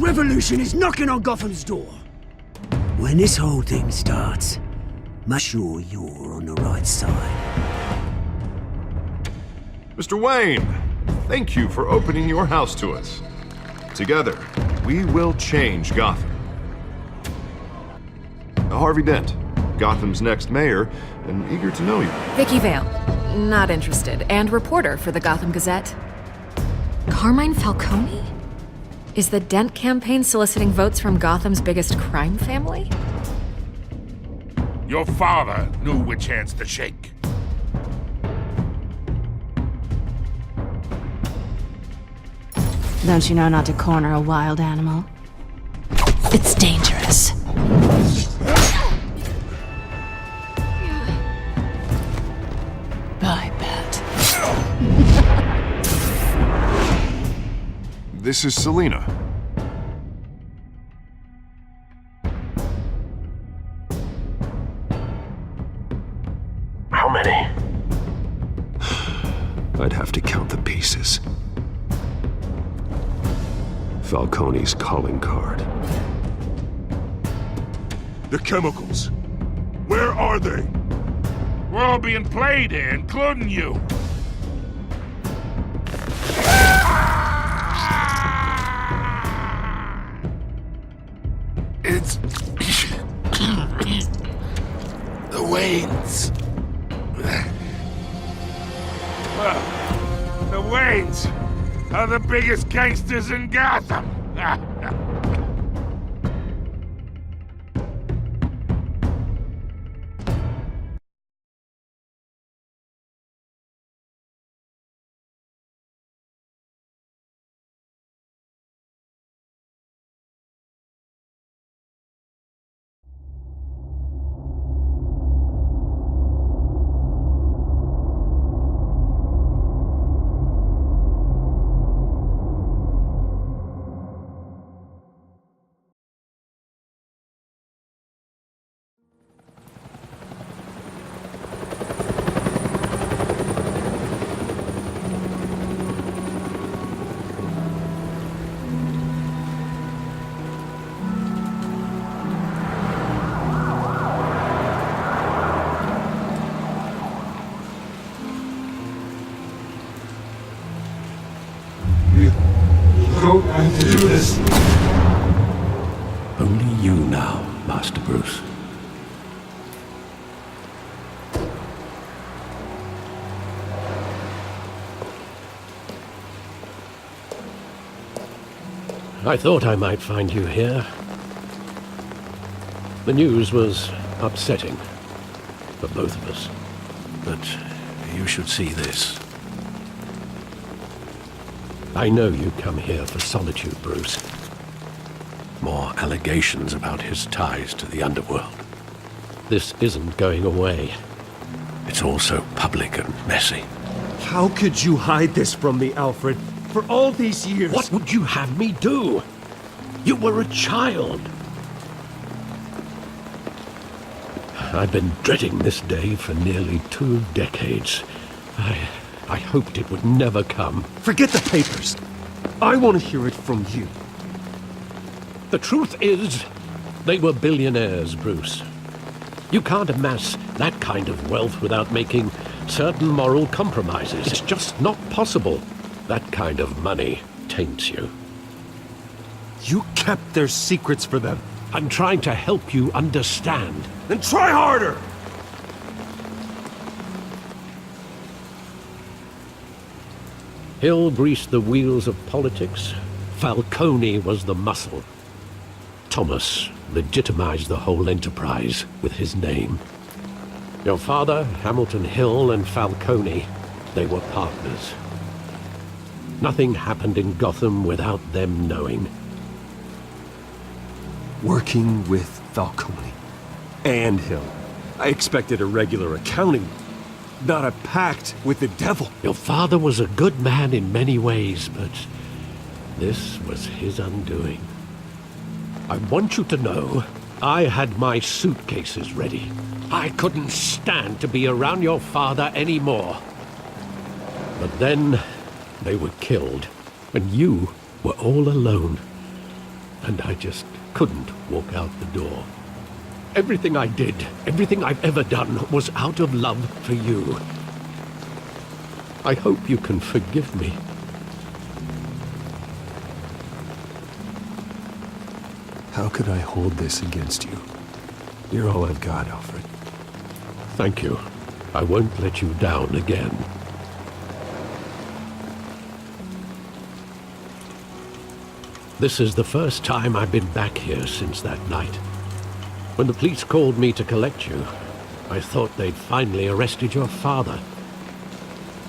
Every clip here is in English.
revolution is knocking on Gotham's door. When this whole thing starts, make sure you're on the right side. Mr. Wayne, thank you for opening your house to us. Together, we will change Gotham. Harvey Dent, Gotham's next mayor, and eager to know you. Vicky Vale, not interested, and reporter for the Gotham Gazette. Carmine Falcone? Is the Dent campaign soliciting votes from Gotham's biggest crime family? Your father knew which hands to shake. Don't you know not to corner a wild animal? It's dangerous. I bet. This is Selina. How many? I'd have to count the pieces. Falcone's calling card. The chemicals. Where are they? We're all being played here, including you. It's... the Waynes. Well, the Waynes are the biggest gangsters in Gotham. Don't have to do this. Only you now, Master Bruce. I thought I might find you here. The news was upsetting for both of us. But you should see this. I know you come here for solitude, Bruce. More allegations about his ties to the underworld. This isn't going away. It's all so public and messy. How could you hide this from me, Alfred? For all these years... What would you have me do? You were a child. I've been dreading this day for nearly 2 decades. I hoped it would never come. Forget the papers. I want to hear it from you. The truth is, they were billionaires, Bruce. You can't amass that kind of wealth without making certain moral compromises. It's just not possible. That kind of money taints you. You kept their secrets for them. I'm trying to help you understand. Then try harder! Hill greased the wheels of politics. Falcone was the muscle. Thomas legitimized the whole enterprise with his name. Your father, Hamilton Hill, and Falcone, they were partners. Nothing happened in Gotham without them knowing. Working with Falcone and Hill. I expected a regular accounting, not a pact with the devil. Your father was a good man in many ways, but this was his undoing. I want you to know, I had my suitcases ready. I couldn't stand to be around your father anymore. But then, they were killed, and you were all alone. and I just couldn't walk out the door. Everything I did, everything I've ever done, was out of love for you. I hope you can forgive me. How could I hold this against you? You're all I've got, Alfred. Thank you. I won't let you down again. This is the first time I've been back here since that night. When the police called me to collect you, I thought they'd finally arrested your father.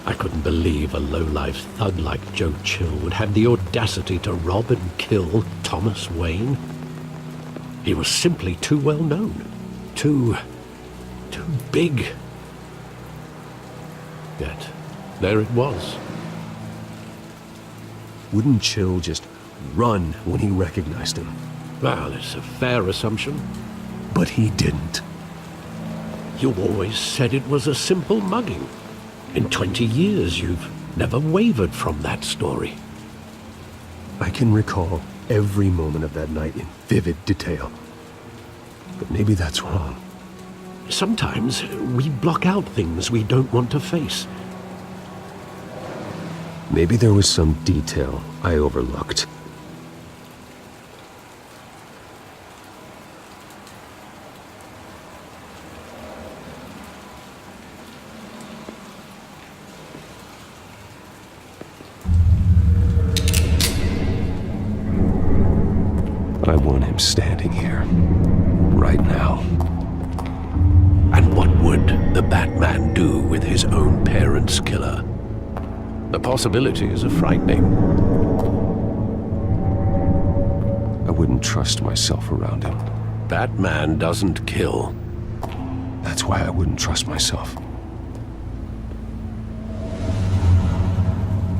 I couldn't believe a low-life thug like Joe Chill would have the audacity to rob and kill Thomas Wayne. He was simply too well known. Too big. Yet, there it was. Wouldn't Chill just run when he recognized him? Well, it's a fair assumption. But he didn't. You always said it was a simple mugging. In 20 years, you've never wavered from that story. I can recall every moment of that night in vivid detail. But maybe that's wrong. Sometimes we block out things we don't want to face. Maybe there was some detail I overlooked. I want him standing here, right now. And what would the Batman do with his own parents' killer? The possibilities are frightening. I wouldn't trust myself around him. Batman doesn't kill. That's why I wouldn't trust myself.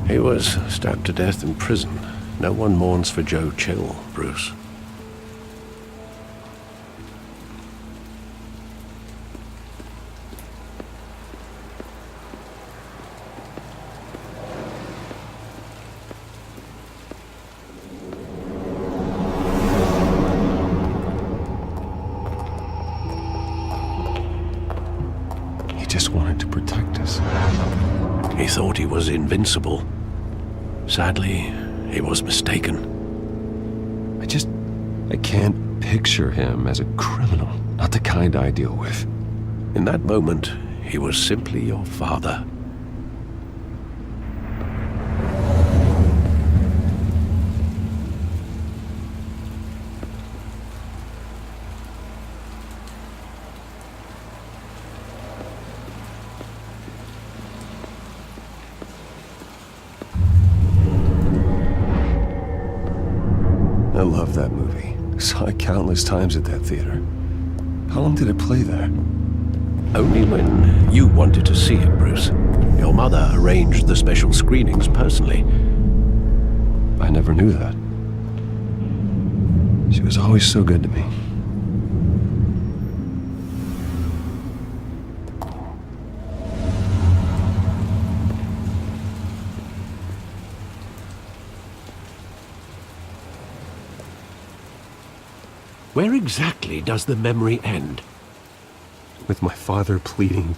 He was stabbed to death in prison. No one mourns for Joe Chill, Bruce. He just wanted to protect us. He thought he was invincible. Sadly, he was mistaken. I can't picture him as a criminal. Not the kind I deal with. In that moment, he was simply your father. I love that movie. Saw it countless times at that theater. How long did it play there? Only when you wanted to see it, Bruce. Your mother arranged the special screenings personally. I never knew that. She was always so good to me. Where exactly does the memory end? With my father pleading,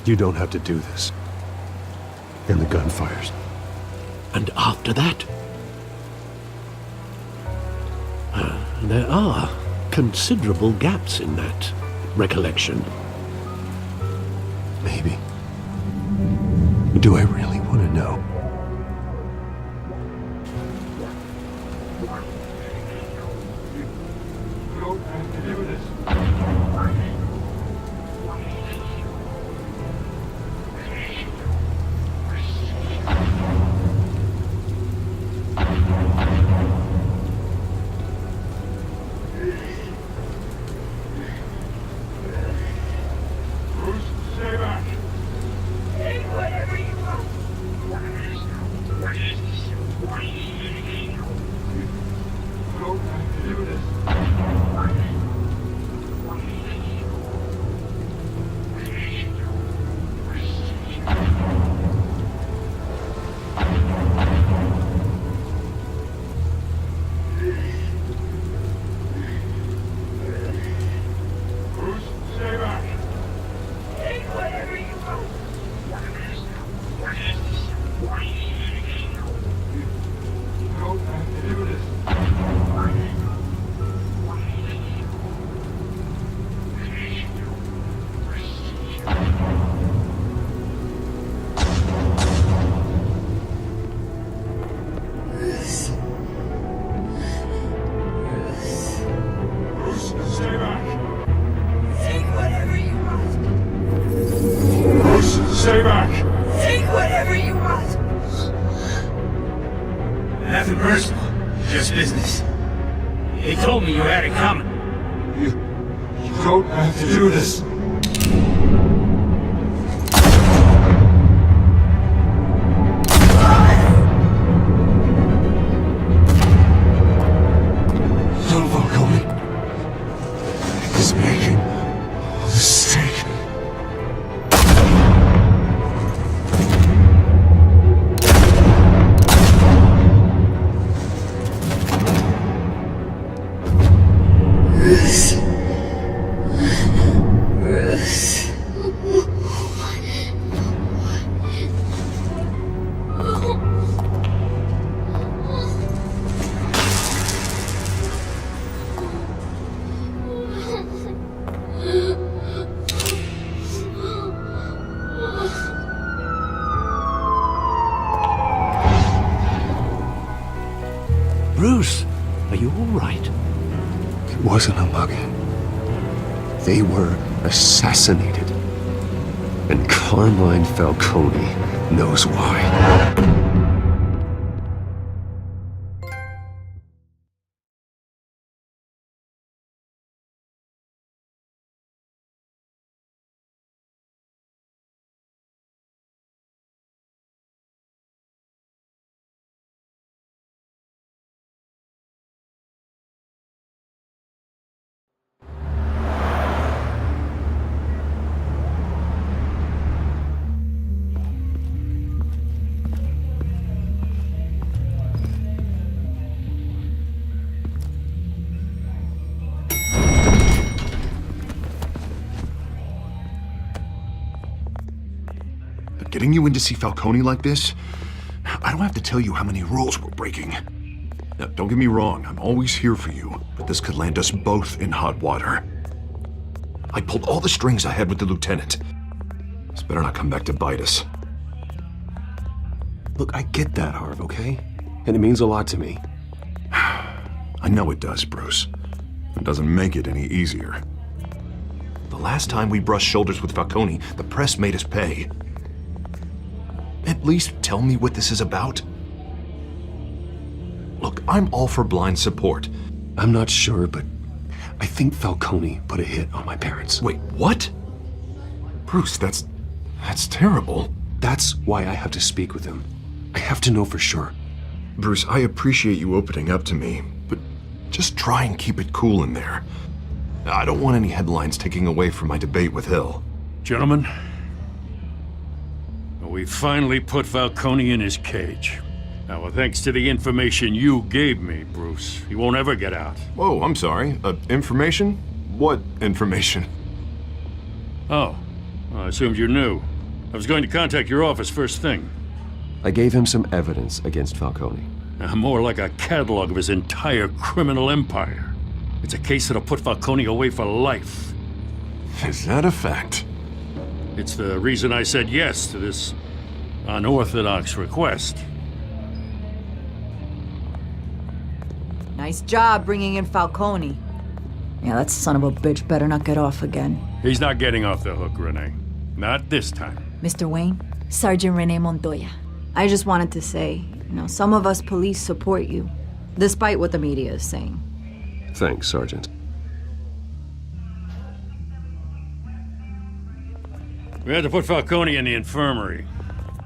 "You don't have to do this." And the gun fires. And after that? There are considerable gaps in that recollection. Maybe. Do I really want to know? Stay back. Whatever you want. Nothing personal. Just business. He told me you had it coming. You don't have to do this. Don Falcone is making a mistake. Bruce, are you all right? It wasn't a mugging. They were assassinated. And Carmine Falcone knows why. Getting you in to see Falcone like this? I don't have to tell you how many rules we're breaking. Now, don't get me wrong, I'm always here for you, but this could land us both in hot water. I pulled all the strings I had with the lieutenant. This better not come back to bite us. Look, I get that, Harv, okay? And it means a lot to me. I know it does, Bruce. It doesn't make it any easier. The last time we brushed shoulders with Falcone, the press made us pay. At least tell me what this is about. Look, I'm all for blind support. I'm not sure, but I think Falcone put a hit on my parents. Wait, what? Bruce, that's terrible. That's why I have to speak with him. I have to know for sure. Bruce, I appreciate you opening up to me, but just try and keep it cool in there. I don't want any headlines taking away from my debate with Hill. Gentlemen, we finally put Falcone in his cage. Now, thanks to the information you gave me, Bruce, he won't ever get out. Whoa, I'm sorry. Information? What information? Oh, well, I assumed you knew. I was going to contact your office first thing. I gave him some evidence against Falcone. More like a catalog of his entire criminal empire. It's a case that'll put Falcone away for life. Is that a fact? It's the reason I said yes to this unorthodox request. Nice job bringing in Falcone. Yeah, that son of a bitch better not get off again. He's not getting off the hook, Renee. Not this time. Mr. Wayne, Sergeant Renee Montoya. I just wanted to say, some of us police support you, despite what the media is saying. Thanks, Sergeant. We had to put Falcone in the infirmary.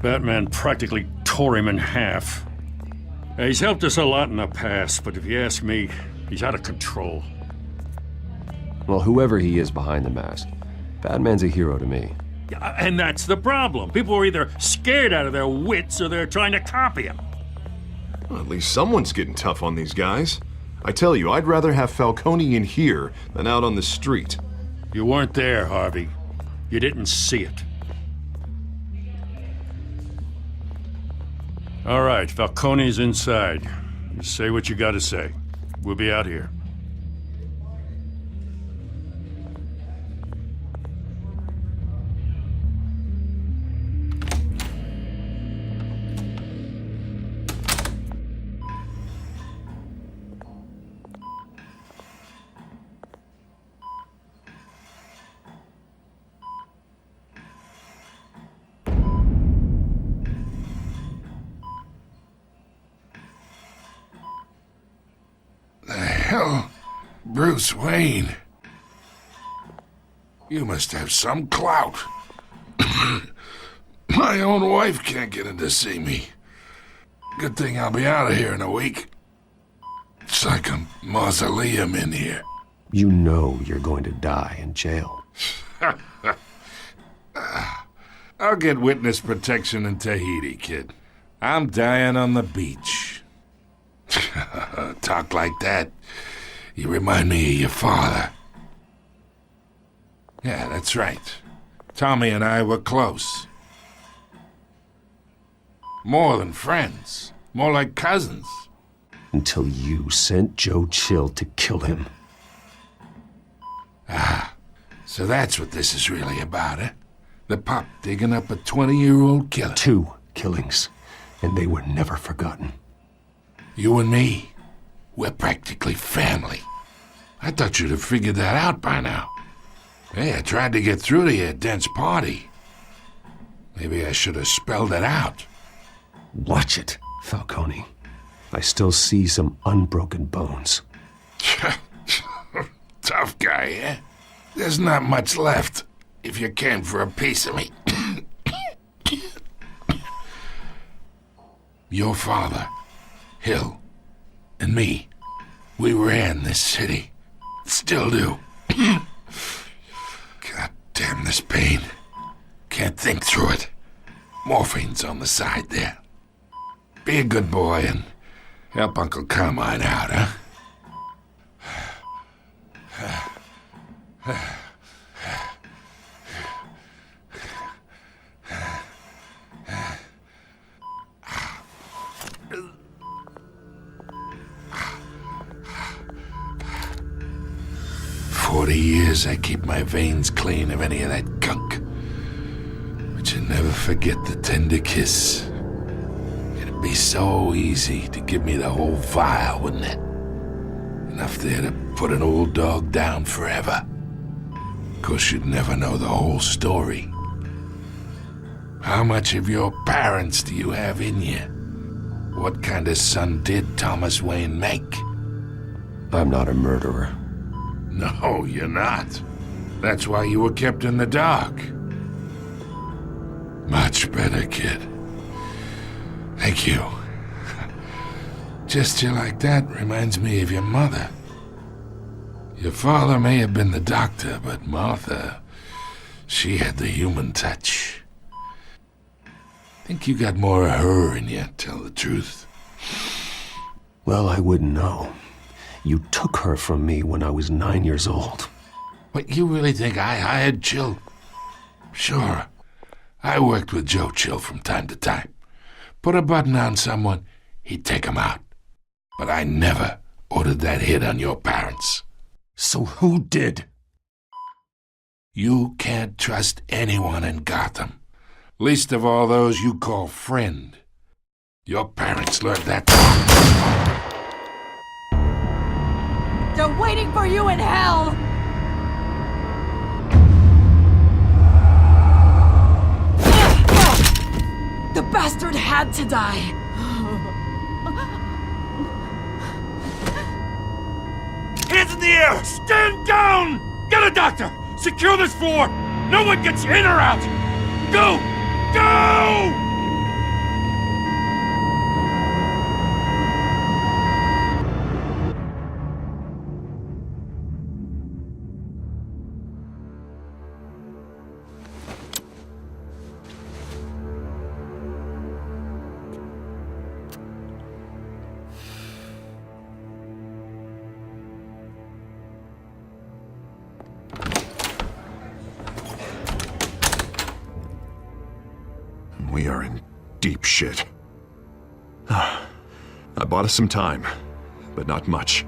BatMan practically tore him in half. He's helped us a lot in the past, but if you ask me, he's out of control. Well, whoever he is behind the mask, BatMan's a hero to me. Yeah, and that's the problem. People are either scared out of their wits or they're trying to copy him. Well, at least someone's getting tough on these guys. I tell you, I'd rather have Falcone in here than out on the street. You weren't there, Harvey. You didn't see it. All right, Falcone's inside. You say what you gotta say. We'll be out here. Bruce Wayne. You must have some clout. My own wife can't get in to see me. Good thing I'll be out of here in a week. It's like a mausoleum in here. You know you're going to die in jail. I'll get witness protection in Tahiti, kid. I'm dying on the beach. Talk like that. You remind me of your father. Yeah, that's right. Tommy and I were close. More than friends. More like cousins. Until you sent Joe Chill to kill him. Ah, so that's what this is really about, eh? The pup digging up a 20-year-old killer. 2 killings, and they were never forgotten. You and me, we're practically family. I thought you'd have figured that out by now. Hey, I tried to get through to your dense party. Maybe I should have spelled it out. Watch it, Falcone. I still see some unbroken bones. Tough guy, eh? There's not much left, if you came for a piece of me. Your father, Hill, and me, we ran this city. Still do. God damn this pain. Can't think through it. Morphine's on the side there. Be a good boy and help Uncle Carmine out, huh? 40 years I keep my veins clean of any of that gunk. But you never forget the tender kiss. It'd be so easy to give me the whole vial, wouldn't it? Enough there to put an old dog down forever. Of course, you'd never know the whole story. How much of your parents do you have in you? What kind of son did Thomas Wayne make? I'm not a murderer. No, you're not. That's why you were kept in the dark. Much better, kid. Thank you. Gesture like that reminds me of your mother. Your father may have been the doctor, but Martha, she had the human touch. Think you got more of her in you, tell the truth. Well, I wouldn't know. You took her from me when I was 9 years old. What, you really think I hired Chill? Sure. I worked with Joe Chill from time to time. Put a button on someone, he'd take him out. But I never ordered that hit on your parents. So who did? You can't trust anyone in Gotham. Least of all those you call friend. Your parents learned that. They're waiting for you in hell! The bastard had to die! Hands in the air! Stand down! Get a doctor! Secure this floor! No one gets in or out! Go! Go! We are in deep shit. I bought us some time, but not much.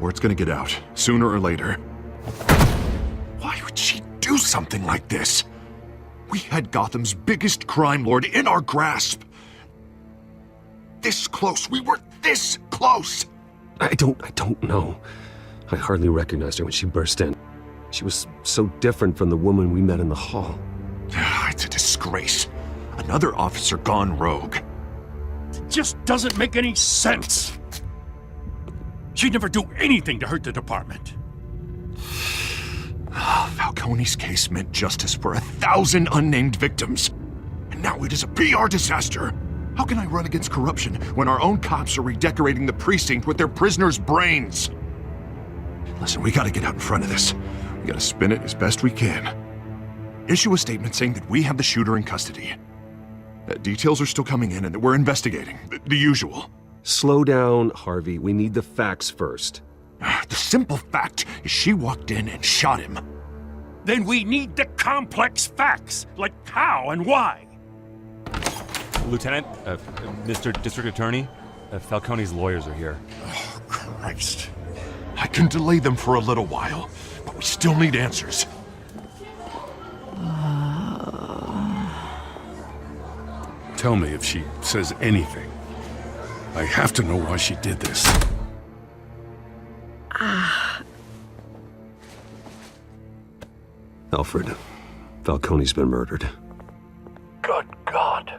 Word's gonna get out, sooner or later. Why would she do something like this? We had Gotham's biggest crime lord in our grasp. This close, we were this close! I don't know. I hardly recognized her when she burst in. She was so different from the woman we met in the hall. It's a disgrace. Another officer gone rogue. It just doesn't make any sense. She'd never do anything to hurt the department. Falcone's case meant justice for 1,000 unnamed victims. And now it is a PR disaster. How can I run against corruption when our own cops are redecorating the precinct with their prisoners' brains? Listen, we gotta get out in front of this. We gotta spin it as best we can. Issue a statement saying that we have the shooter in custody. Details are still coming in and that we're investigating. The usual. Slow down, Harvey. We need the facts first. The simple fact is she walked in and shot him. Then we need the complex facts, like how and why. Lieutenant, Mr. District Attorney, Falcone's lawyers are here. Oh, Christ. I can delay them for a little while, but we still need answers. Tell me if she says anything. I have to know why she did this. Alfred, Falcone's been murdered. Good God.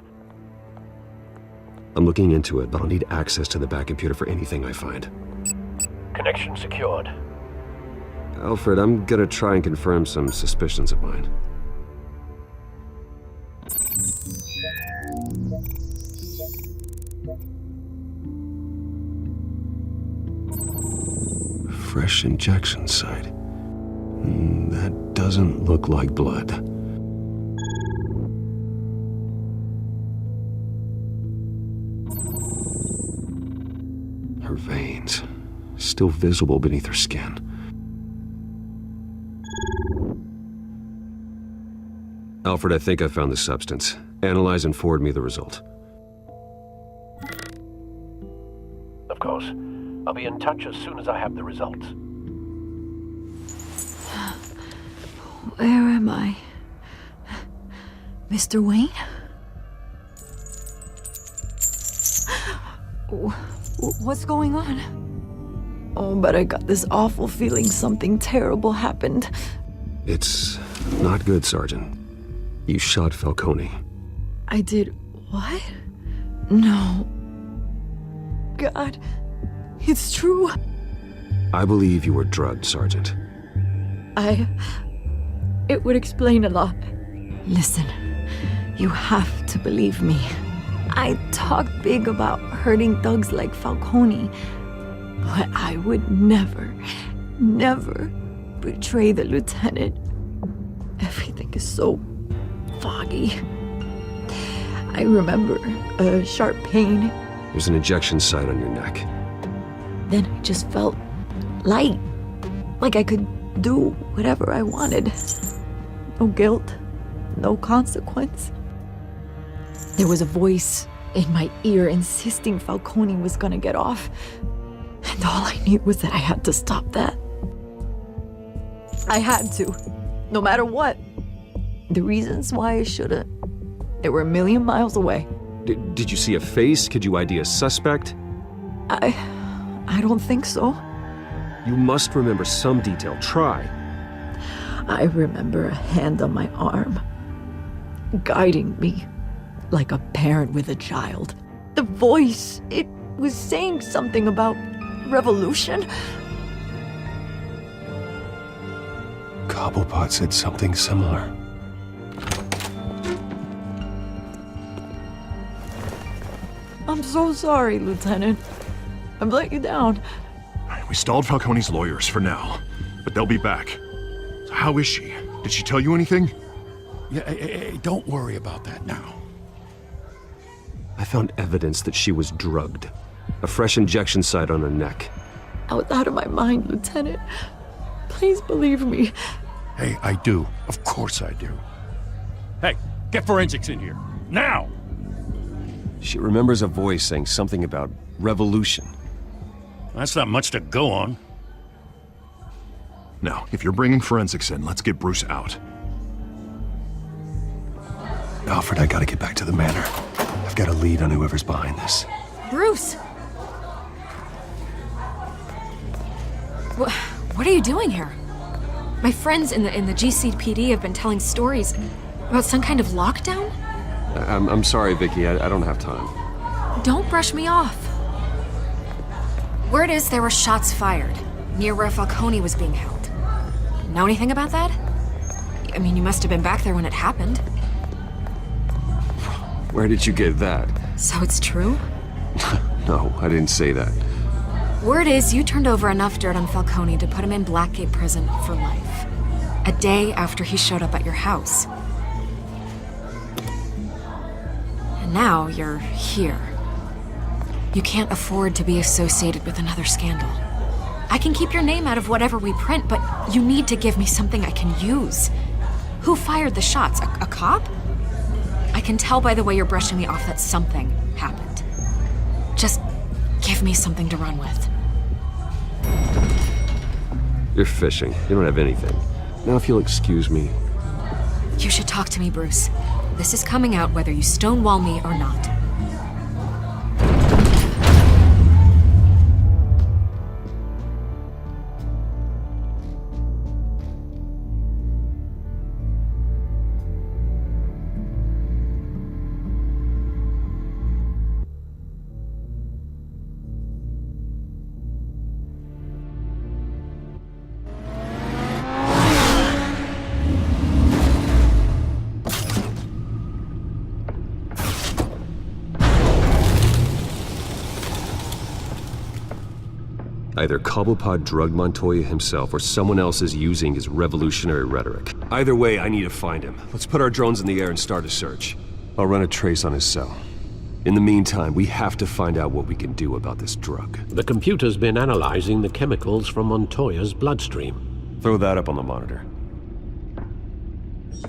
I'm looking into it, but I'll need access to the back computer for anything I find. Connection secured. Alfred, I'm gonna try and confirm some suspicions of mine. Fresh injection site. That doesn't look like blood. Her veins, still visible beneath her skin. Alfred, I think I found the substance. Analyze and forward me the result. Of course. I'll be in touch as soon as I have the results. Where am I? Mr. Wayne? What's going on? Oh, but I got this awful feeling something terrible happened. It's not good, Sergeant. You shot Falcone. I did what? No. God, it's true. I believe you were drugged, Sergeant. It would explain a lot. Listen, you have to believe me. I talk big about hurting thugs like Falcone, but I would never betray the lieutenant. Everything is so foggy. I remember a sharp pain. There's an injection site on your neck. Then I just felt light, like I could do whatever I wanted. No guilt, no consequence. There was a voice in my ear insisting Falcone was gonna get off. And all I knew was that I had to stop that. I had to, no matter what. The reasons why I shouldn't, they were a million miles away. Did you see a face? Could you ID a suspect? I don't think so. You must remember some detail. Try. I remember a hand on my arm, guiding me like a parent with a child. The voice, it was saying something about revolution. Cobblepot said something similar. I'm so sorry, Lieutenant. I've let you down. We stalled Falcone's lawyers for now, but they'll be back. So how is she? Did she tell you anything? Yeah, hey, don't worry about that now. I found evidence that she was drugged. A fresh injection site on her neck. I was out of my mind, Lieutenant. Please believe me. Hey, I do. Of course I do. Hey, get forensics in here. Now! She remembers a voice saying something about revolution. That's not much to go on. Now, if you're bringing forensics in, let's get Bruce out. Alfred, I gotta get back to the manor. I've got a lead on whoever's behind this. Bruce! What are you doing here? My friends in the GCPD have been telling stories about some kind of lockdown? I'm sorry, Vicky. I don't have time. Don't brush me off. Word is there were shots fired near where Falcone was being held. Know anything about that? I mean, you must have been back there when it happened. Where did you get that? So it's true? No, I didn't say that. Word is you turned over enough dirt on Falcone to put him in Blackgate Prison for life. A day after he showed up at your house. And now you're here. You can't afford to be associated with another scandal. I can keep your name out of whatever we print, but you need to give me something I can use. Who fired the shots? A cop? I can tell by the way you're brushing me off that something happened. Just give me something to run with. You're fishing. You don't have anything. Now, if you'll excuse me. You should talk to me, Bruce. This is coming out whether you stonewall me or not. Either Cobblepot drugged Montoya himself or someone else is using his revolutionary rhetoric. Either way, I need to find him. Let's put our drones in the air and start a search. I'll run a trace on his cell. In the meantime, we have to find out what we can do about this drug. The computer's been analyzing the chemicals from Montoya's bloodstream. Throw that up on the monitor.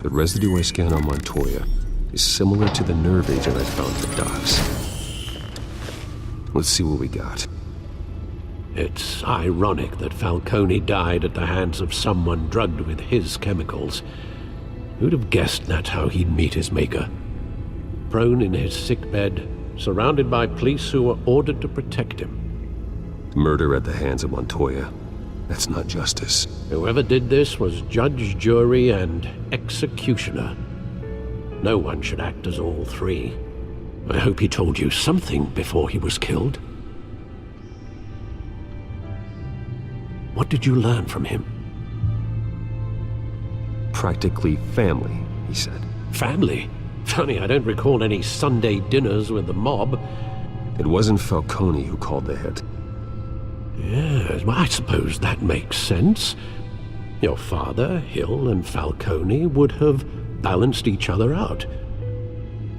The residue I scanned on Montoya is similar to the nerve agent I found at the docks. Let's see what we got. It's ironic that Falcone died at the hands of someone drugged with his chemicals. Who'd have guessed that's how he'd meet his maker? Prone in his sickbed, surrounded by police who were ordered to protect him. Murder at the hands of Montoya. That's not justice. Whoever did this was judge, jury, and executioner. No one should act as all three. I hope he told you something before he was killed. What did you learn from him? Practically family, he said. Family? Funny, I don't recall any Sunday dinners with the mob. It wasn't Falcone who called the hit. Yes, well, I suppose that makes sense. Your father, Hill, and Falcone would have balanced each other out.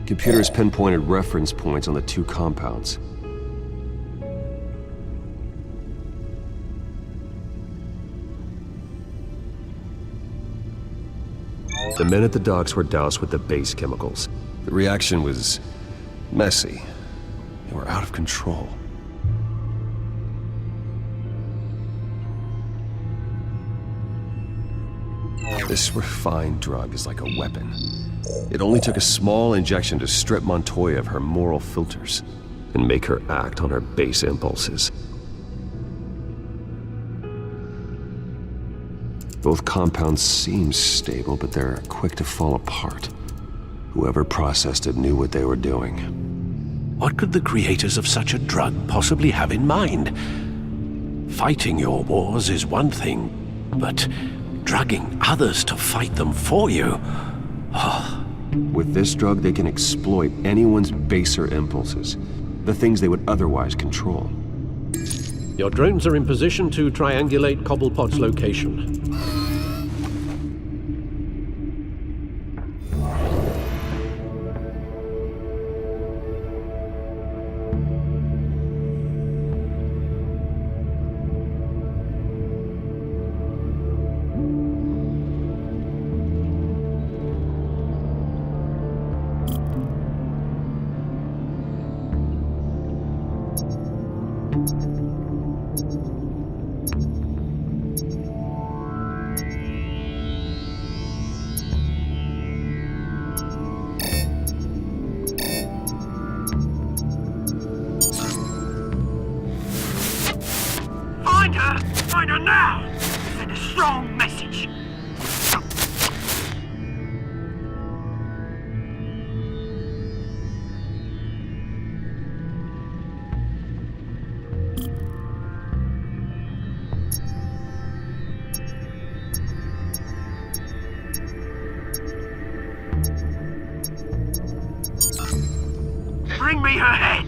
Computers pinpointed reference points on the two compounds. The men at the docks were doused with the base chemicals. The reaction was messy. They were out of control. This refined drug is like a weapon. It only took a small injection to strip Montoya of her moral filters and make her act on her base impulses. Both compounds seem stable, but they're quick to fall apart. Whoever processed it knew what they were doing. What could the creators of such a drug possibly have in mind? Fighting your wars is one thing, but drugging others to fight them for you? Oh. With this drug, they can exploit anyone's baser impulses, the things they would otherwise control. Your drones are in position to triangulate Cobblepot's location. Find her now! Send a strong message! Bring me her head!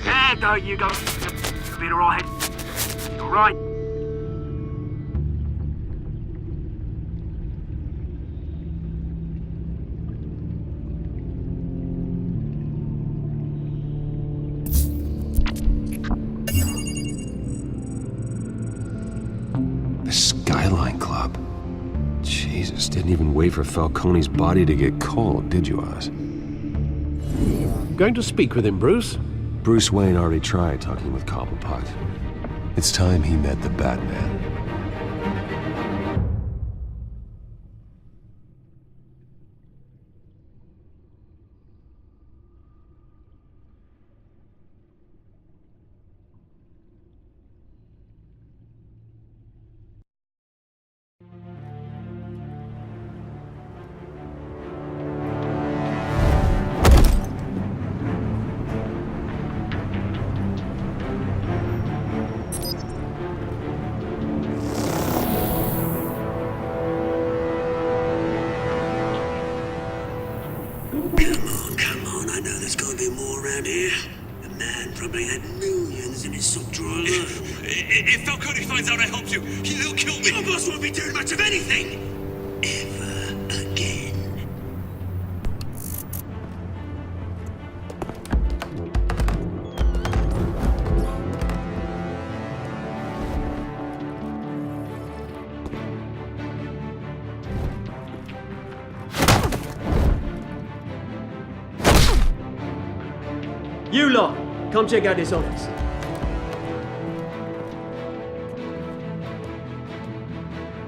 There, though, you go. You'll be alright. Alright. The Skyline Club. Jesus, didn't even wait for Falcone's body to get cold, did you, Oz? Going to speak with him, Bruce? Bruce Wayne already tried talking with Cobblepot. It's time he met the Batman. Come on, I know there's gotta be more around here. The man probably had millions in his sock drawer. If Falcone finds out I helped you, he'll kill me. Your boss won't be doing much of anything! Ever again. You lot, come check out this office.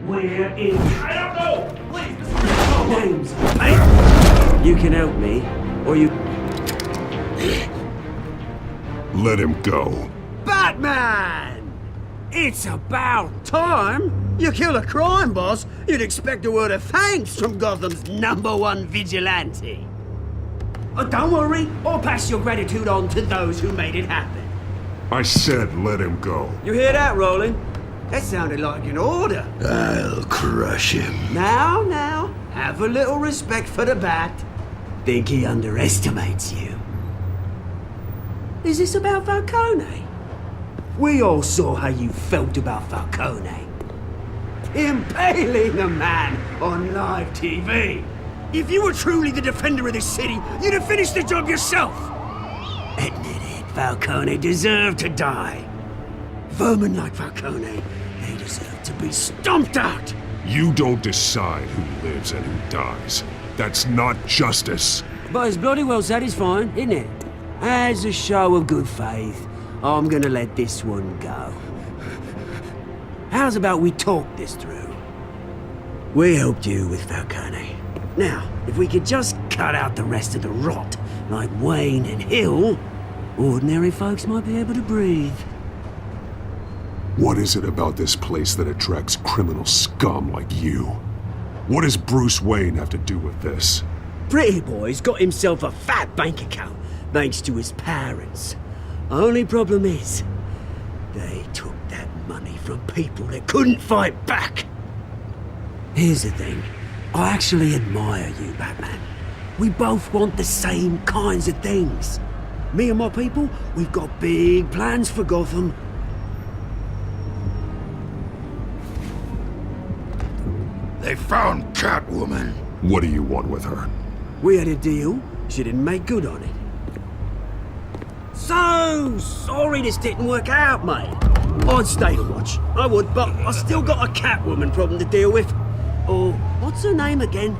We're in. I don't know! Please, Names, mate! You can help me, or you. Let him go. BatMan! It's about time! You kill a crime boss, you'd expect a word of thanks from Gotham's #1 vigilante. Oh, don't worry, I'll pass your gratitude on to those who made it happen. I said let him go. You hear that, Roland? That sounded like an order. I'll crush him. Now, have a little respect for the Bat. Think he underestimates you. Is this about Falcone? We all saw how you felt about Falcone. Impaling a man on live TV. If you were truly the defender of this city, you'd have finished the job yourself. Admit it, Falcone deserved to die. Vermin like Falcone, they deserve to be stomped out. You don't decide who lives and who dies. That's not justice. But it's bloody well satisfying, isn't it? As a show of good faith, I'm gonna let this one go. How's about we talk this through? We helped you with Falcone. Now, if we could just cut out the rest of the rot, like Wayne and Hill, ordinary folks might be able to breathe. What is it about this place that attracts criminal scum like you? What does Bruce Wayne have to do with this? Pretty Boy's got himself a fat bank account, thanks to his parents. Only problem is, they took that money from people that couldn't fight back. Here's the thing. I actually admire you, Batman. We both want the same kinds of things. Me and my people, we've got big plans for Gotham. They found Catwoman. What do you want with her? We had a deal. She didn't make good on it. So sorry this didn't work out, mate. I'd stay to watch. I would, but I still got a Catwoman problem to deal with. Oh, what's her name again?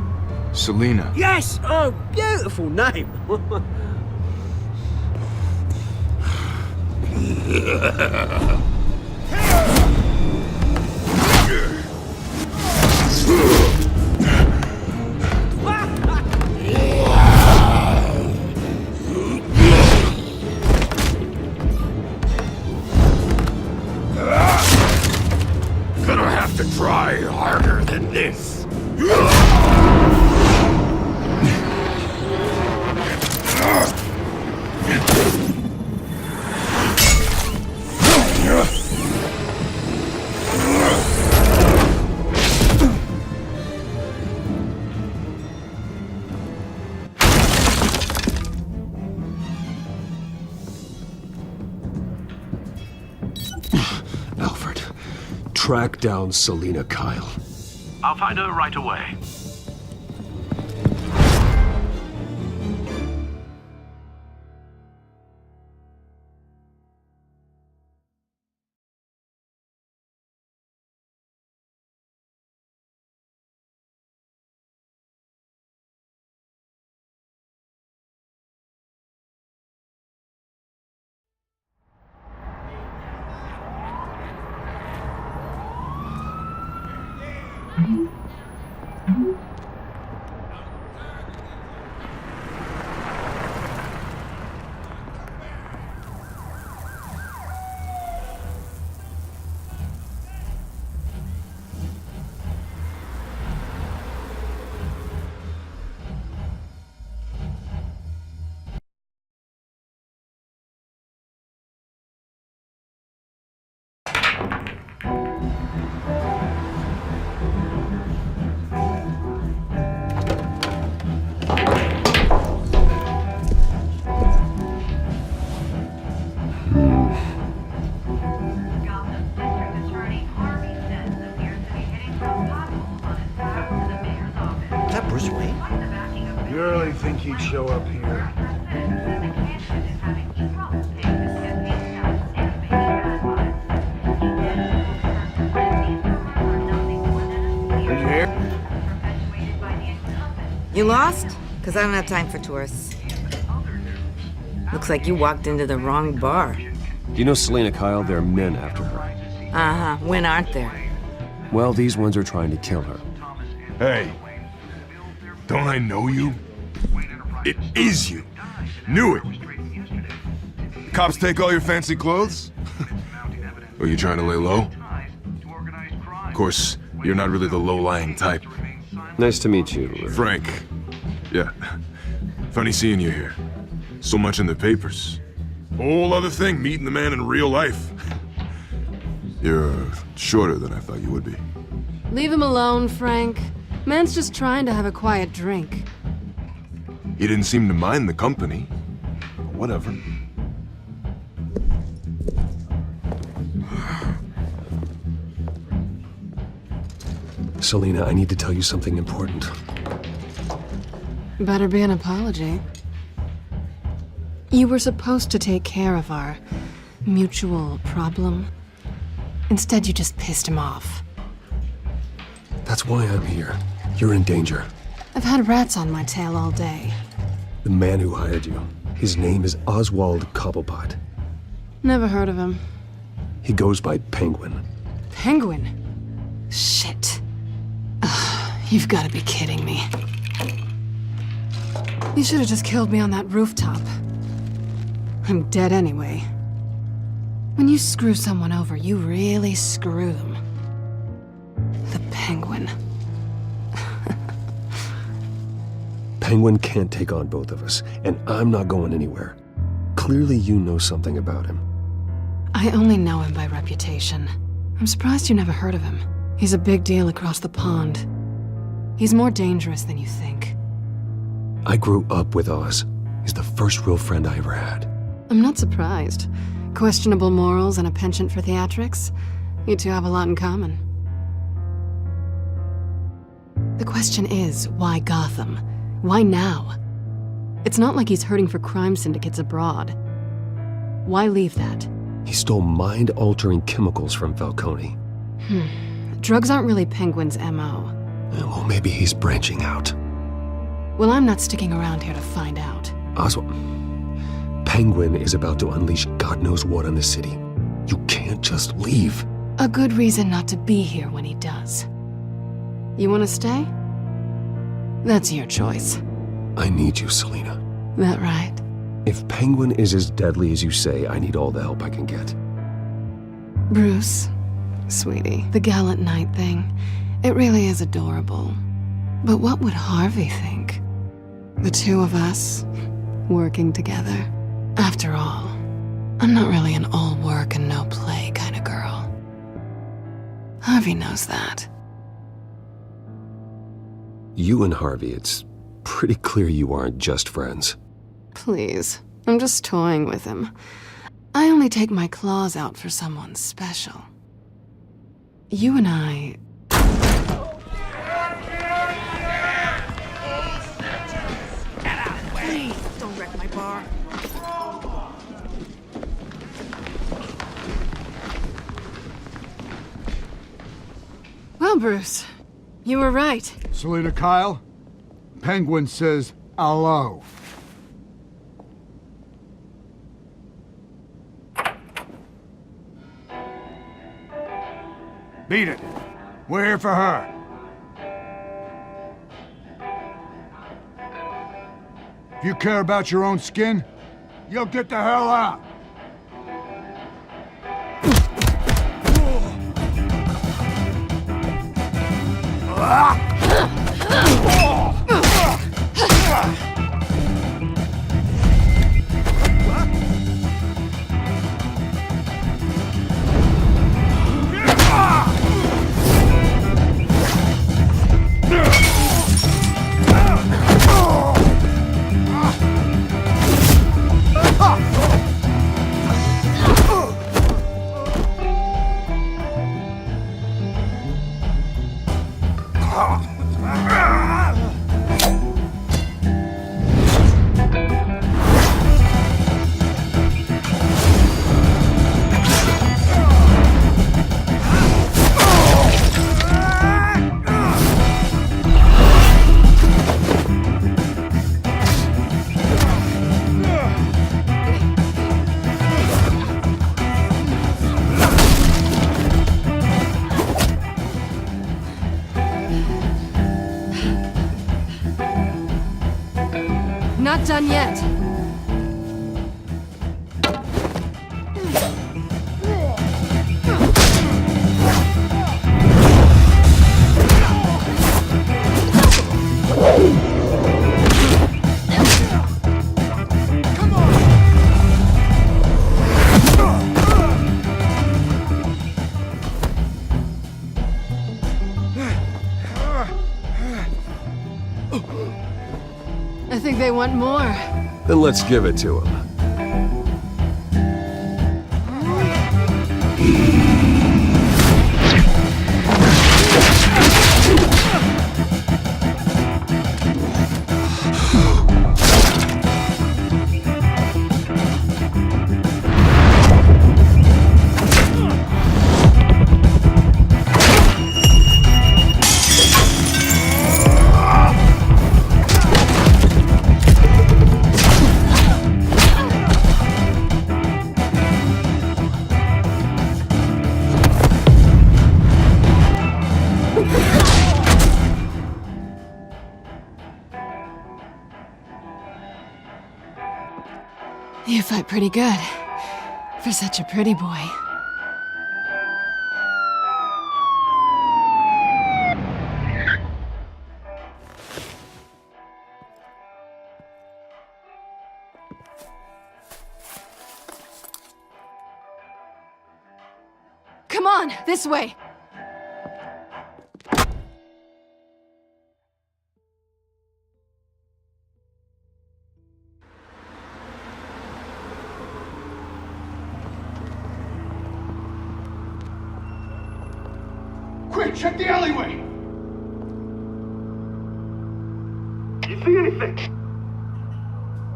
Selina. Yes! Oh, beautiful name. Gonna have to try harder than this. Alfred, track down Selina Kyle. I'll find her right away. You really think he'd show up here? Did you hear? You lost? Because I don't have time for tourists. Looks like you walked into the wrong bar. Do you know Selina Kyle? There are men after her. Uh-huh. When aren't there? Well, these ones are trying to kill her. Hey, don't I know you? It is you. Knew it. The cops take all your fancy clothes? Are you trying to lay low? Of course, you're not really the low-lying type. Nice to meet you. Frank. Yeah. Funny seeing you here. So much in the papers. Whole other thing, meeting the man in real life. You're shorter than I thought you would be. Leave him alone, Frank. Man's just trying to have a quiet drink. He didn't seem to mind the company. But whatever. Selina, I need to tell you something important. Better be an apology. You were supposed to take care of our mutual problem. Instead, you just pissed him off. That's why I'm here. You're in danger. I've had rats on my tail all day. The man who hired you, his name is Oswald Cobblepot. Never heard of him. He goes by Penguin. Penguin? Shit. Ugh, you've got to be kidding me. You should have just killed me on that rooftop. I'm dead anyway. When you screw someone over, you really screw them. The Penguin. Penguin can't take on both of us, and I'm not going anywhere. Clearly you know something about him. I only know him by reputation. I'm surprised you never heard of him. He's a big deal across the pond. He's more dangerous than you think. I grew up with Oz. He's the first real friend I ever had. I'm not surprised. Questionable morals and a penchant for theatrics. You two have a lot in common. The question is, why Gotham? Why now? It's not like he's hurting for crime syndicates abroad. Why leave that? He stole mind-altering chemicals from Falcone. Drugs aren't really Penguin's MO. Well, maybe he's branching out. Well, I'm not sticking around here to find out. Oswald, Penguin is about to unleash God knows what on the city. You can't just leave. A good reason not to be here when he does. You want to stay? That's your choice. I need you, Selina. That right? If Penguin is as deadly as you say, I need all the help I can get. Bruce, Sweetie, the gallant knight thing, it really is adorable. But what would Harvey think? The two of us, working together. After all, I'm not really an all work and no play kind of girl. Harvey knows that. You and Harvey, it's pretty clear you aren't just friends. Please, I'm just toying with him. I only take my claws out for someone special. You and I... Please, don't wreck my bar. Well, Bruce, you were right. Selena Kyle, Penguin says hello. Beat it. We're here for her. If you care about your own skin, you'll get the hell out. Not done yet. I think they want more. Then let's give it to him. You fight pretty good. For such a pretty boy. Come on, this way! Quick, check the alleyway! You see anything?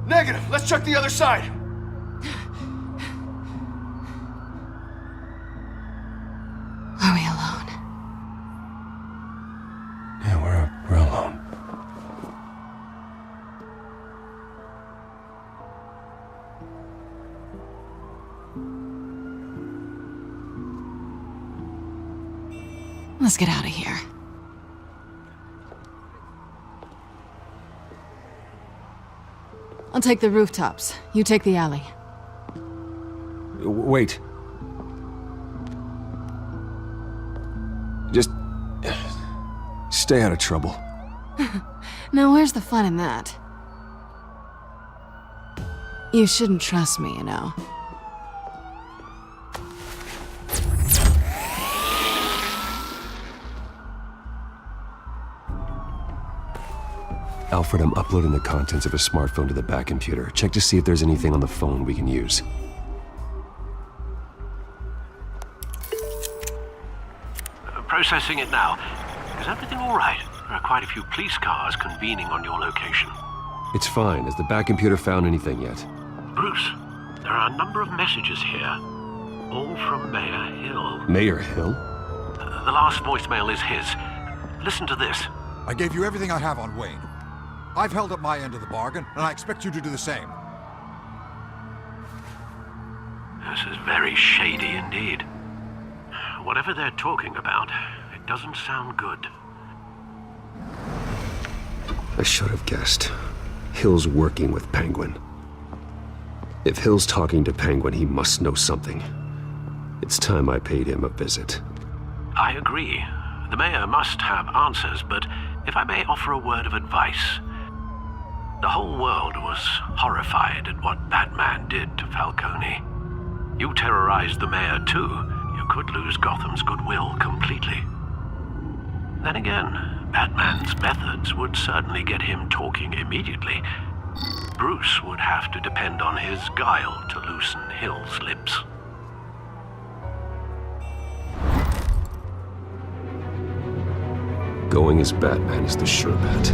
Negative. Let's check the other side. Are we alone? Yeah, we're alone. Let's get out of here. I'll take the rooftops. You take the alley. Wait. Stay out of trouble. Now where's the fun in that? You shouldn't trust me, you know. Alfred, I'm uploading the contents of a smartphone to the back computer. Check to see if there's anything on the phone we can use. Processing it now. Is everything all right? There are quite a few police cars convening on your location. It's fine. Has the back computer found anything yet? Bruce, there are a number of messages here. All from Mayor Hill. Mayor Hill? The last voicemail is his. Listen to this. I gave you everything I have on Wayne. I've held up my end of the bargain, and I expect you to do the same. This is very shady indeed. Whatever they're talking about, it doesn't sound good. I should have guessed. Hill's working with Penguin. If Hill's talking to Penguin, he must know something. It's time I paid him a visit. I agree. The mayor must have answers, but if I may offer a word of advice. The whole world was horrified at what BatMan did to Falcone. You terrorized the mayor too. You could lose Gotham's goodwill completely. Then again, BatMan's methods would certainly get him talking immediately. Bruce would have to depend on his guile to loosen Hill's lips. Going as BatMan is the sure bet.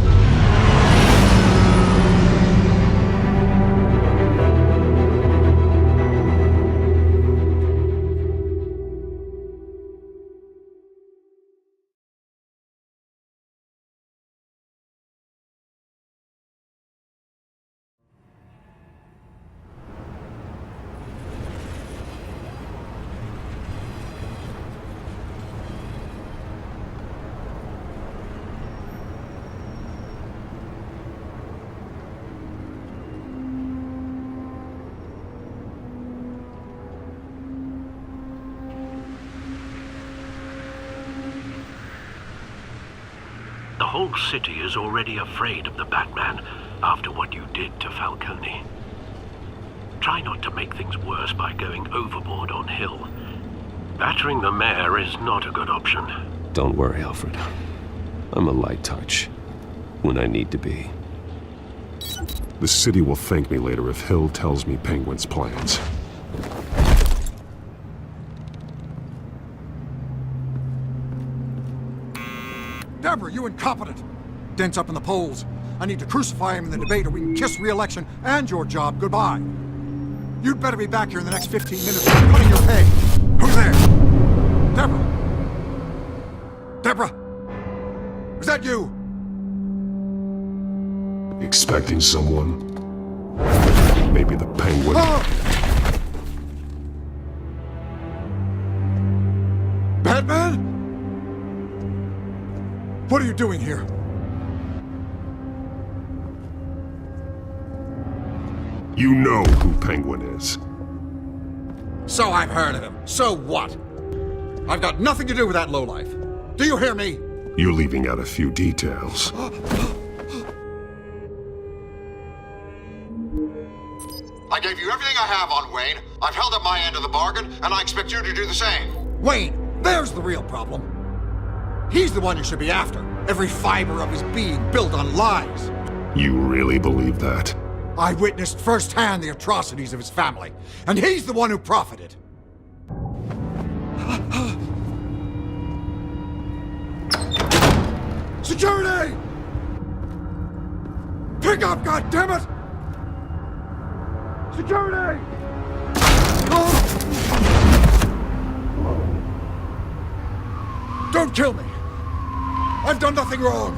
The whole city is already afraid of the Batman after what you did to Falcone. Try not to make things worse by going overboard on Hill. Battering the mayor is not a good option. Don't worry, Alfred. I'm a light touch when I need to be. The city will thank me later if Hill tells me Penguin's plans. Deborah, you incompetent! Dent's up in the polls. I need to crucify him in the debate or we can kiss re-election and your job goodbye. You'd better be back here in the next 15 minutes or I'm cutting your pay. Who's there? Deborah? Deborah? Is that you? Expecting someone? Maybe the Penguin. BatMan? What are you doing here? You know who Penguin is. So I've heard of him. So what? I've got nothing to do with that lowlife. Do you hear me? You're leaving out a few details. I gave you everything I have on Wayne. I've held up my end of the bargain, and I expect you to do the same. Wayne, there's the real problem. He's the one you should be after. Every fiber of his being built on lies. You really believe that? I witnessed firsthand the atrocities of his family, and he's the one who profited. Security! Pick up, goddammit! Security! Don't kill me! I've done nothing wrong!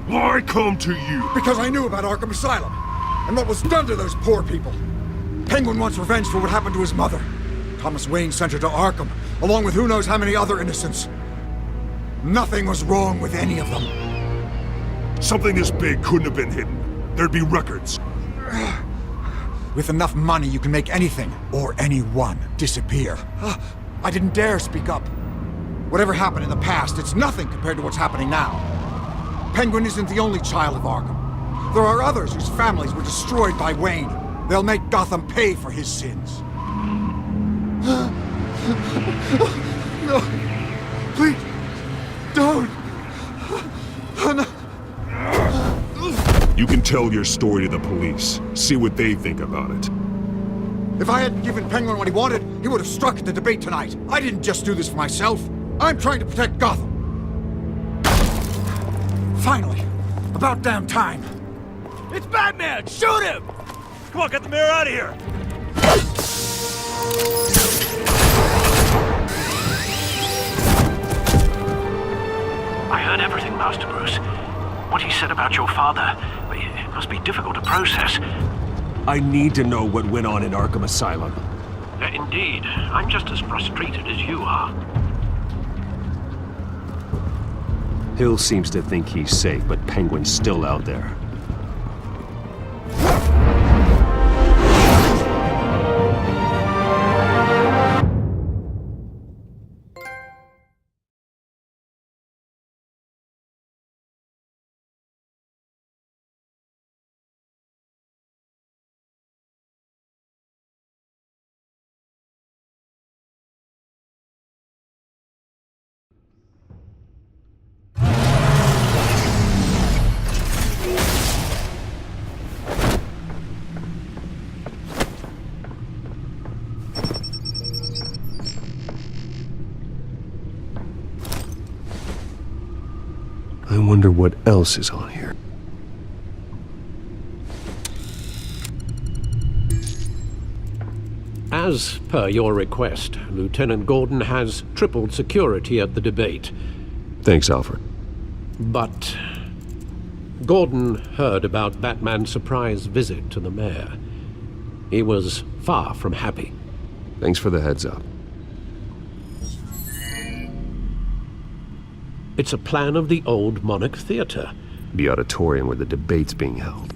Why come to you? Because I knew about Arkham Asylum, and what was done to those poor people. Penguin wants revenge for what happened to his mother. Thomas Wayne sent her to Arkham, along with who knows how many other innocents. Nothing was wrong with any of them. Something this big couldn't have been hidden. There'd be records. With enough money, you can make anything, or anyone, disappear. I didn't dare speak up. Whatever happened in the past, it's nothing compared to what's happening now. Penguin isn't the only child of Arkham. There are others whose families were destroyed by Wayne. They'll make Gotham pay for his sins. No. Please. Don't. No. You can tell your story to the police. See what they think about it. If I hadn't given Penguin what he wanted, he would have struck at the debate tonight. I didn't just do this for myself. I'm trying to protect Gotham. Finally. About damn time. It's Batman! Shoot him! Come on, get the mayor out of here! I heard everything, Master Bruce. What he said about your father, it must be difficult to process. I need to know what went on in Arkham Asylum. Indeed. I'm just as frustrated as you are. Hill seems to think he's safe, but Penguin's still out there. I wonder what else is on here. As per your request, Lieutenant Gordon has tripled security at the debate. Thanks, Alfred. But Gordon heard about Batman's surprise visit to the mayor. He was far from happy. Thanks for the heads up. It's a plan of the old Monarch Theater. The auditorium where the debate's being held.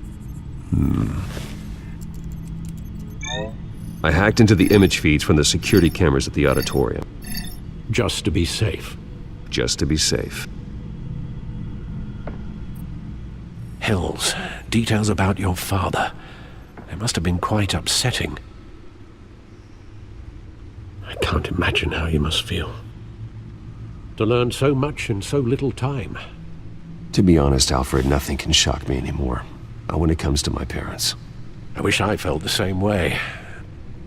I hacked into the image feeds from the security cameras at the auditorium. Just to be safe. Just to be safe. Hills, details about your father. They must have been quite upsetting. I can't imagine how you must feel. To learn so much in so little time. To be honest, Alfred, nothing can shock me anymore. Not when it comes to my parents. I wish I felt the same way.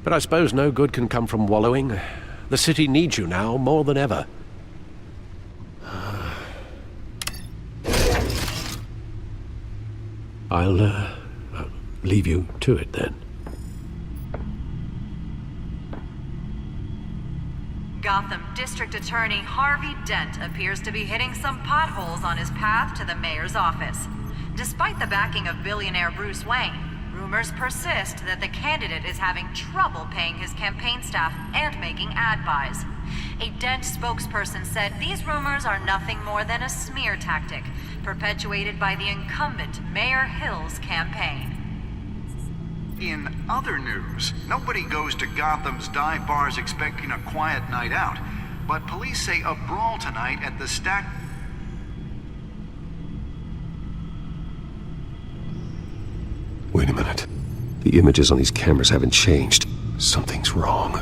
But I suppose no good can come from wallowing. The city needs you now more than ever. I'll leave you to it then. Gotham District Attorney Harvey Dent appears to be hitting some potholes on his path to the mayor's office. Despite the backing of billionaire Bruce Wayne, rumors persist that the candidate is having trouble paying his campaign staff and making ad buys. A Dent spokesperson said these rumors are nothing more than a smear tactic, perpetuated by the incumbent Mayor Hill's campaign. In other news, nobody goes to Gotham's dive bars expecting a quiet night out, but police say a brawl tonight at the Wait a minute. The images on these cameras haven't changed. Something's wrong.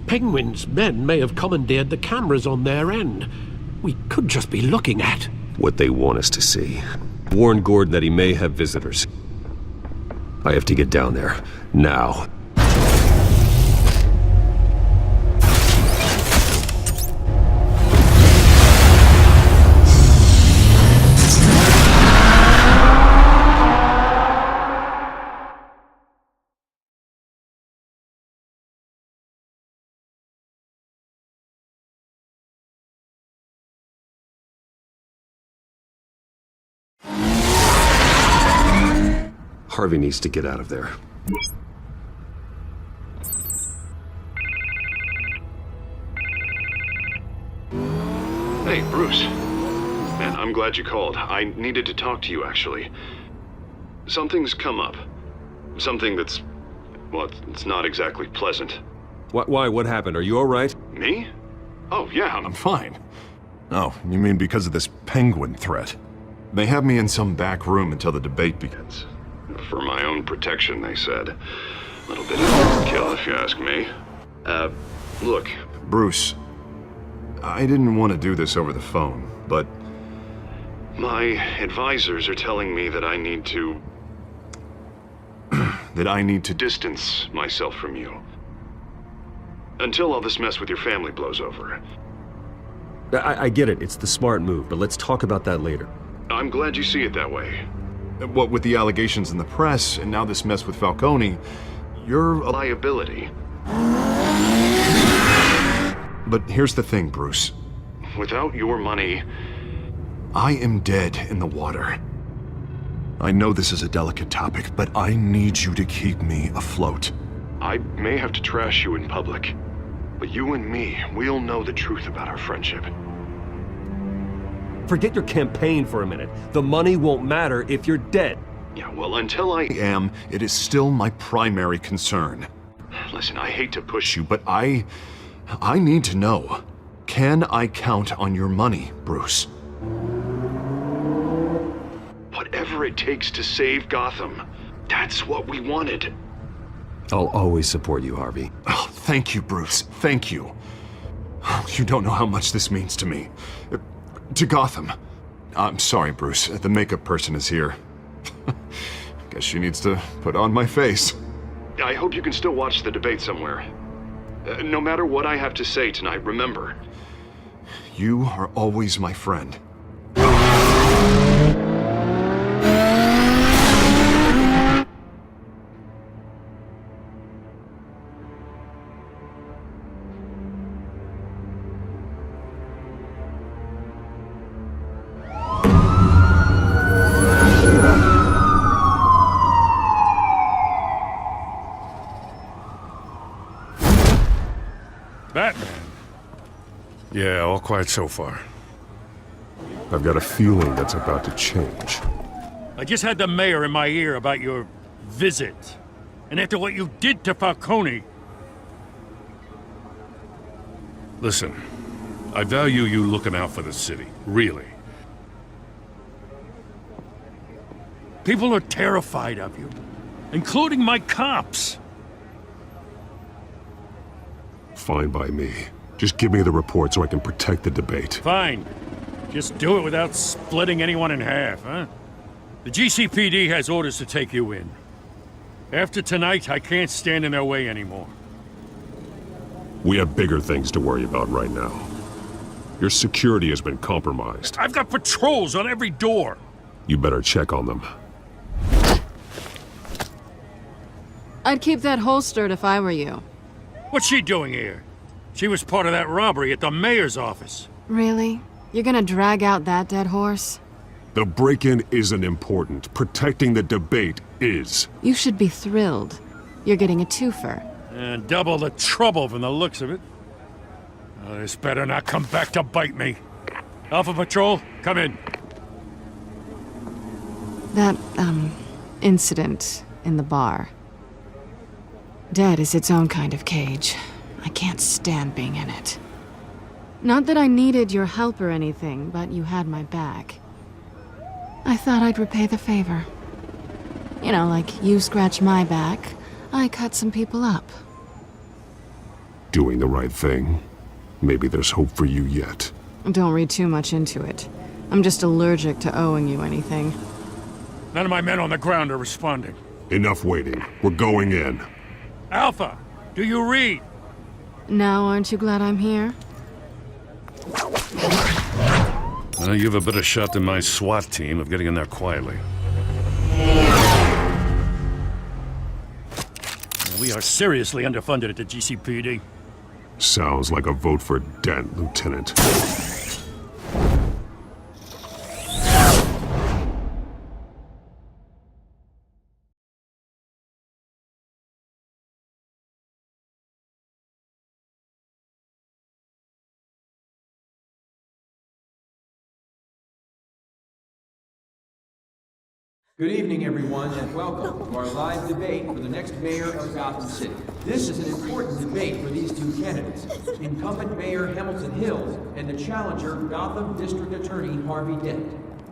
Penguin's men may have commandeered the cameras on their end. We could just be looking at what they want us to see. Warn Gordon that he may have visitors. I have to get down there. Now. Harvey needs to get out of there. Hey, Bruce. Man, I'm glad you called. I needed to talk to you, actually. Something's come up. Something that's... well, it's not exactly pleasant. Why? What happened? Are you all right? Me? Oh, yeah, I'm fine. Oh, you mean because of this penguin threat? They have me in some back room until the debate begins. For my own protection, they said. A little bit of overkill, if you ask me. Look. Bruce, I didn't want to do this over the phone, but... My advisors are telling me that I need to... that I need to distance myself from you. Until all this mess with your family blows over. I get it, it's the smart move, but let's talk about that later. I'm glad you see it that way. What with the allegations in the press, and now this mess with Falcone, you're a liability. But here's the thing, Bruce. Without your money... I am dead in the water. I know this is a delicate topic, but I need you to keep me afloat. I may have to trash you in public, but you and me, we'll know the truth about our friendship. Forget your campaign for a minute. The money won't matter if you're dead. Yeah, well, until I am, it is still my primary concern. Listen, I hate to push you, But I need to know. Can I count on your money, Bruce? Whatever it takes to save Gotham. That's what we wanted. I'll always support you, Harvey. Oh, thank you, Bruce. Thank you. You don't know how much this means to me. To Gotham. I'm sorry, Bruce. The makeup person is here. Guess she needs to put on my face. I hope you can still watch the debate somewhere. No matter what I have to say tonight, remember. You are always my friend. BatMan. Yeah, all quiet so far. I've got a feeling that's about to change. I just had the mayor in my ear about your visit. And after what you did to Falcone... Listen, I value you looking out for the city, really. People are terrified of you, including my cops. Fine by me. Just give me the report so I can protect the debate. Fine. Just do it without splitting anyone in half, huh? The GCPD has orders to take you in. After tonight, I can't stand in their way anymore. We have bigger things to worry about right now. Your security has been compromised. I've got patrols on every door. You better check on them. I'd keep that holstered if I were you. What's she doing here? She was part of that robbery at the mayor's office. Really? You're gonna drag out that dead horse? The break-in isn't important. Protecting the debate is. You should be thrilled. You're getting a twofer. And double the trouble from the looks of it. Oh, this better not come back to bite me. Alpha Patrol, come in. That, incident in the bar. Dead is its own kind of cage. I can't stand being in it. Not that I needed your help or anything, but you had my back. I thought I'd repay the favor. You know, like you scratch my back, I cut some people up. Doing the right thing. Maybe there's hope for you yet. Don't read too much into it. I'm just allergic to owing you anything. None of my men on the ground are responding. Enough waiting. We're going in. Alpha, do you read? Now aren't you glad I'm here? Well, you have a better shot than my SWAT team of getting in there quietly. We are seriously underfunded at the GCPD. Sounds like a vote for Dent, Lieutenant. Good evening, everyone, and welcome to our live debate for the next mayor of Gotham City. This is an important debate for these two candidates, incumbent Mayor Hamilton Hills and the challenger, Gotham District Attorney Harvey Dent.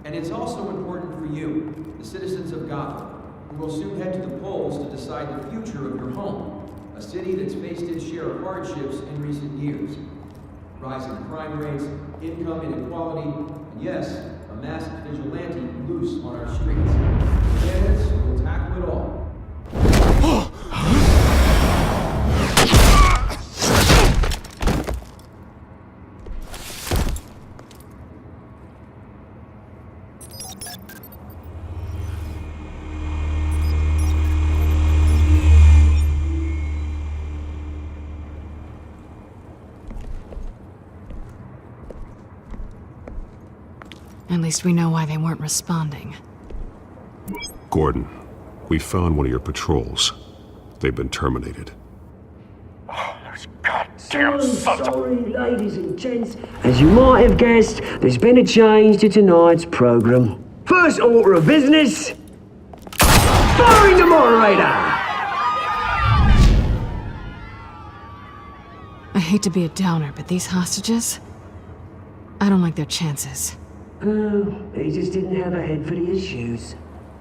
And it's also important for you, the citizens of Gotham, who will soon head to the polls to decide the future of your home, a city that's faced its share of hardships in recent years. Rising crime rates, income inequality, and yes, a masked vigilante loose on our streets. Candidates will tackle it all. At least we know why they weren't responding. Gordon, we found one of your patrols. They've been terminated. So sorry, ladies and gents. As you might have guessed, there's been a change to tonight's program. First order of business, firing the moderator! I hate to be a downer, but these hostages, I don't like their chances. Oh, he just didn't have a head for the issues.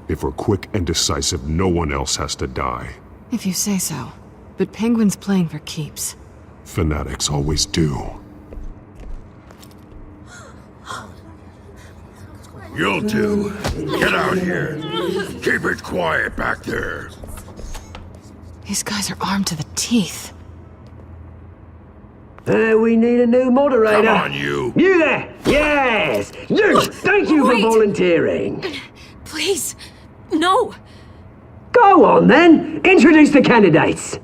If we're quick and decisive, no one else has to die. If you say so. But Penguin's playing for keeps. Fanatics always do. You'll do. Get out here. Keep it quiet back there. These guys are armed to the teeth. We need a new moderator. Come on, you. You there! Yes! You! Thank you for volunteering. Please, no! Go on then! Introduce the candidates.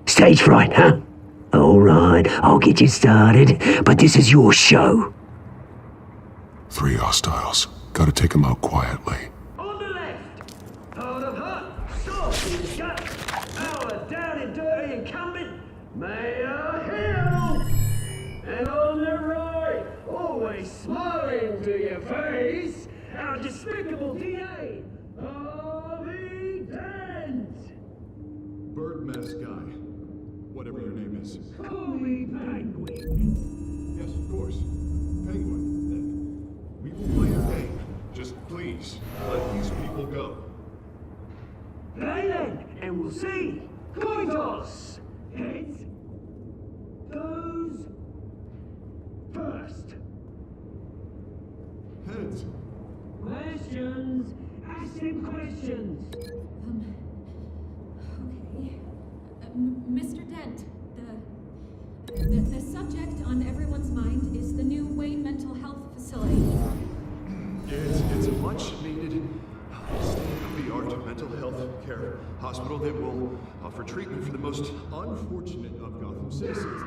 Stage fright, huh? All right, I'll get you started, but this is your show. 3 hostiles. Gotta take them out quietly. On the left, hard of heart, soft in the gut, our down and dirty incumbent, Mayor Hill. And on the right, always smiling to your face, our despicable DA, Harvey Dent. Bird mask guy. Whatever your name is. Call me Penguin. Yes, of course. Penguin, then. We will play a game. Just please, let these people go. Play then, and we'll see. Coin toss. Heads goes first. Heads. Questions. Ask him questions. Okay. Mr. Dent, the subject on everyone's mind is the new Wayne Mental Health Facility. It's a much-needed state-of-the-art mental health care hospital that will offer treatment for the most unfortunate of Gotham citizens.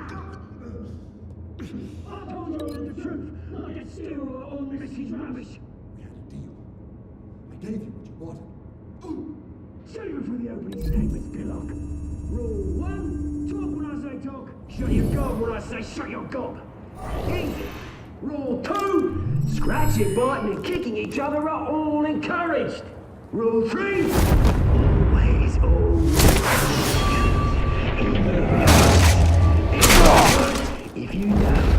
I told you the truth. I could steal all Missy's rubbish. We had a deal. I gave you what you wanted. Save it for the opening statements, Pillock. Rule 1, talk when I say talk. Shut your gob when I say shut your gob. Easy. Rule 2, scratching, biting and kicking each other are all encouraged. Rule 3, always. If you don't,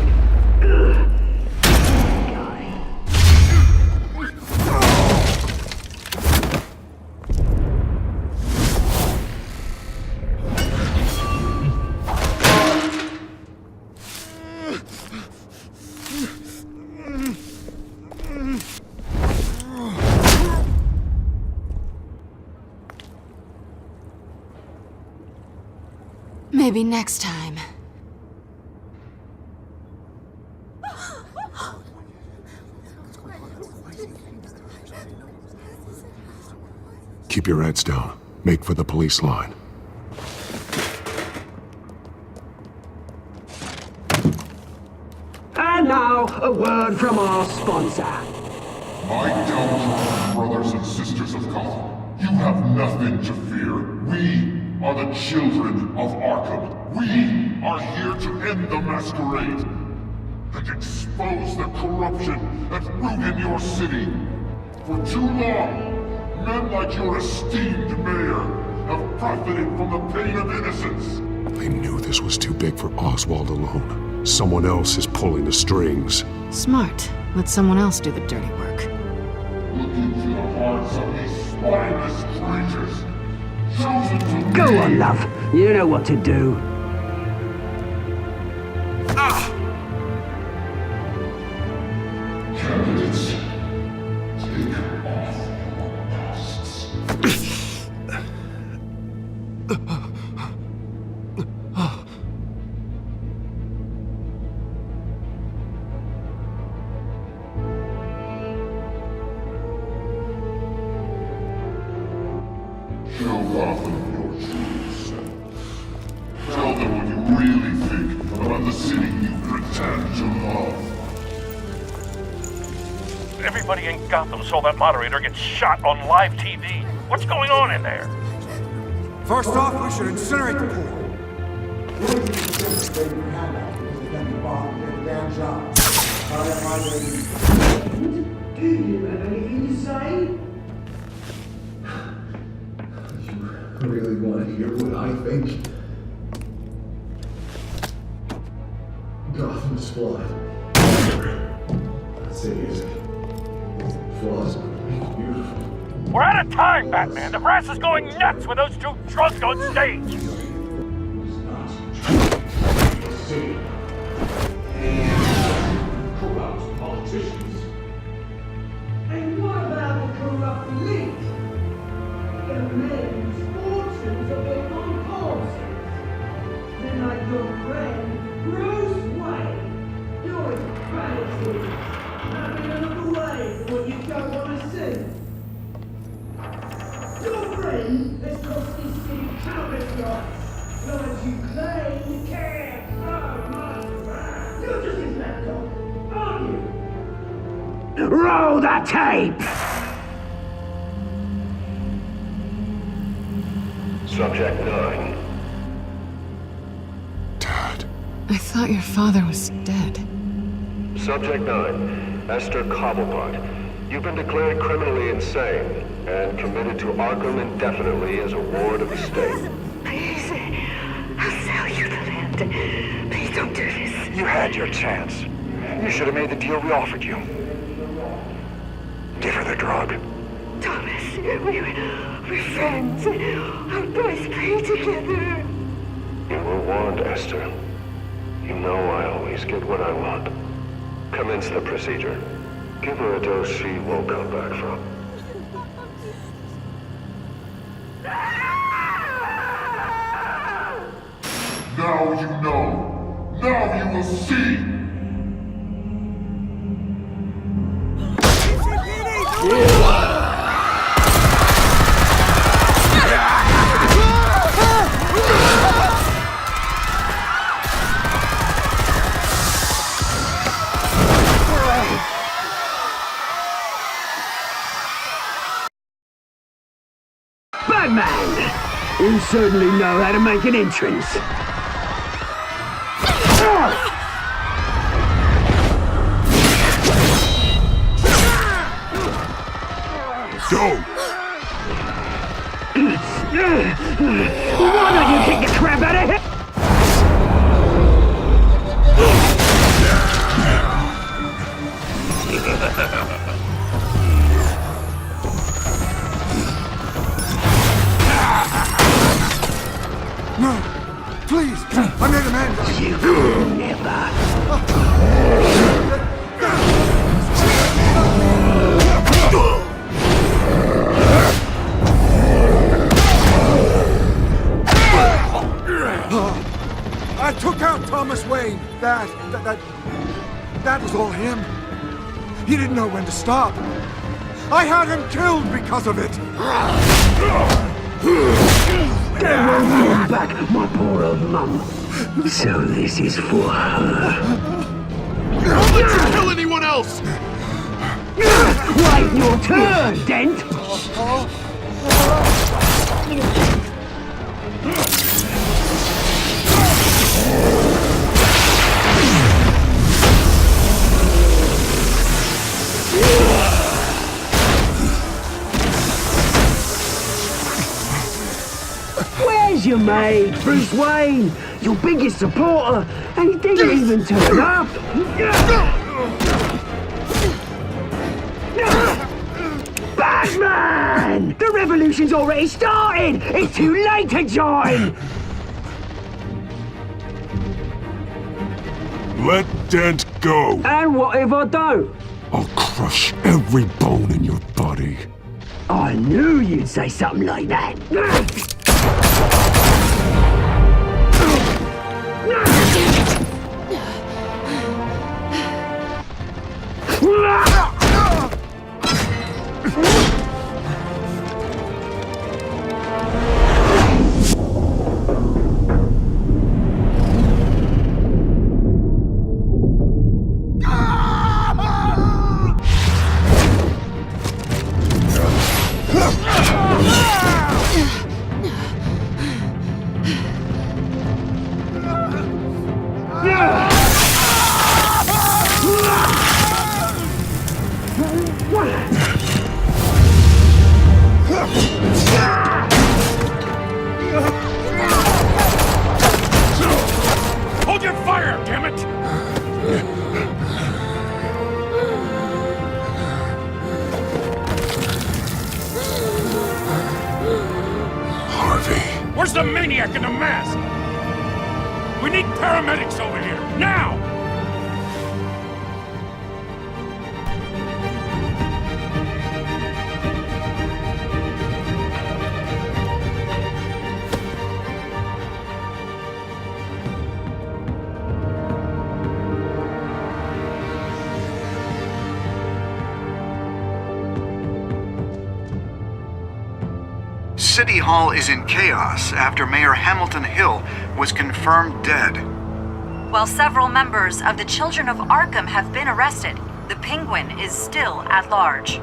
Maybe next time. Keep your heads down. Make for the police line. And now, a word from our sponsor. My downtrodden brothers and sisters of Gotham, you have nothing to fear. We are the children of Arkham. We are here to end the masquerade. that expose the corruption that's ruined your city. For too long, men like your esteemed mayor have profited from the pain of innocence. I knew this was too big for Oswald alone. Someone else is pulling the strings. Smart. Let someone else do the dirty work. Look into the hearts of these spineless creatures, chosen to Go lead. on, love. You know what to do. Candidates, take off your masks. Show Gotham your true self. Tell them what you really think about the city you pretend to love. Everybody in Gotham saw that moderator get shot on live TV. What's going on in there? First off, we should incinerate the pool. Do you have anything to say? I really want to hear what I think. Gotham's flawed. City is flaws make it beautiful. We're out of time, Batman. The press is going nuts with those two drunks on stage. City. Corrupt politicians. And what about the corrupt elite? The men whose fortunes are built on causes. Then like your friend, Bruce Wayne. You're crazy. Having another way for what you don't want to see. Your friend has cost this city countless lives. Not as you claim you care so much about. You're just his lapdog, aren't you? Roll the tape! Subject 9. I thought your father was dead. Subject 9, Esther Cobblepot. You've been declared criminally insane and committed to Arkham indefinitely as a ward of the state. Please, I'll sell you the land. Please don't do this. You had your chance. You should have made the deal we offered you. Give her the drug. Thomas, we're friends. Our boys play together. You were warned, Esther. You know I always get what I want. Commence the procedure. Give her a dose she won't come back from. Now you know. Now you will see. BatMan! You certainly know how to make an entrance. Go! Why don't you kick the crap out of him? No! Please! I'm your man! You could never. I took out Thomas Wayne. That was all him. He didn't know when to stop. I had him killed because of it. They won't get back my poor old mum. So this is for her. Don't let you kill anyone else! Wait your turn, Dent! you made, Bruce Wayne, your biggest supporter, and he didn't even turn up. BatMan! The revolution's already started! It's too late to join! Let Dent go! And what if I don't? I'll crush every bone in your body. I knew you'd say something like that. Hold your fire, damn it! Harvey. Where's the maniac in the mask? We need paramedics over here, now! City Hall is in chaos after Mayor Hamilton Hill was confirmed dead. While several members of the Children of Arkham have been arrested, the Penguin is still at large.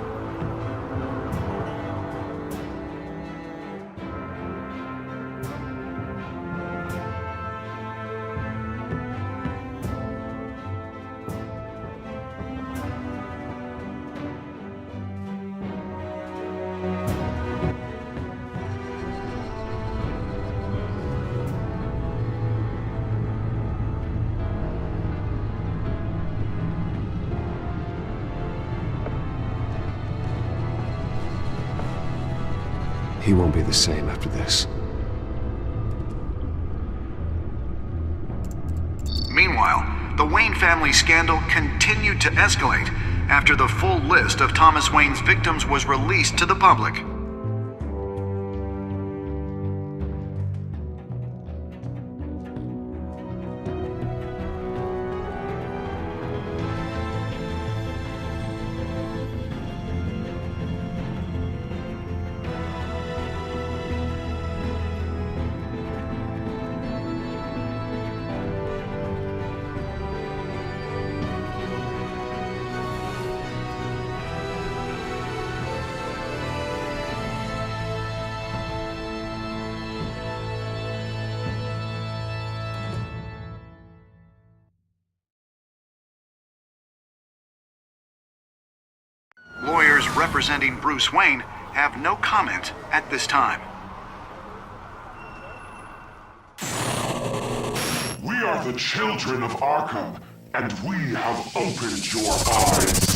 He won't be the same after this. Meanwhile, the Wayne family scandal continued to escalate after the full list of Thomas Wayne's victims was released to the public. Lawyers representing Bruce Wayne have no comment at this time. We are the children of Arkham, and we have opened your eyes.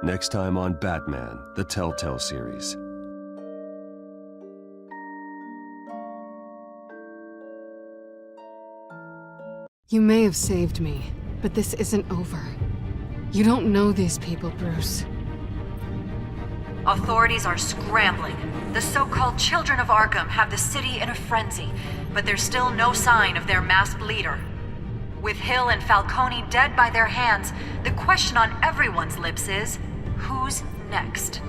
Next time on BatMan, the TaleTell Series. You may have saved me, but this isn't over. You don't know these people, Bruce. Authorities are scrambling. The so-called Children of Arkham have the city in a frenzy, but there's still no sign of their masked leader. With Hill and Falcone dead by their hands, the question on everyone's lips is, who's next?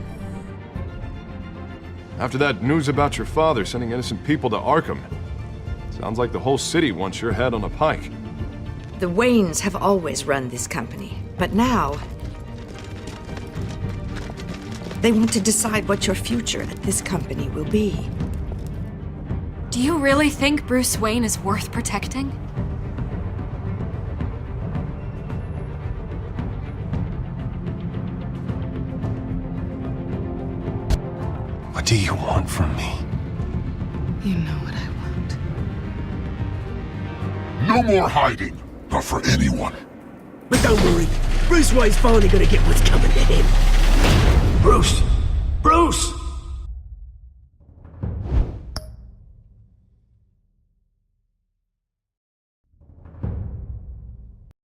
After that news about your father sending innocent people to Arkham, sounds like the whole city wants your head on a pike. The Waynes have always run this company, but now they want to decide what your future at this company will be. Do you really think Bruce Wayne is worth protecting? What do you want from me? You know what I want. No more hiding, not for anyone. But don't worry, Bruce Wayne's finally gonna get what's coming to him. Bruce! Bruce!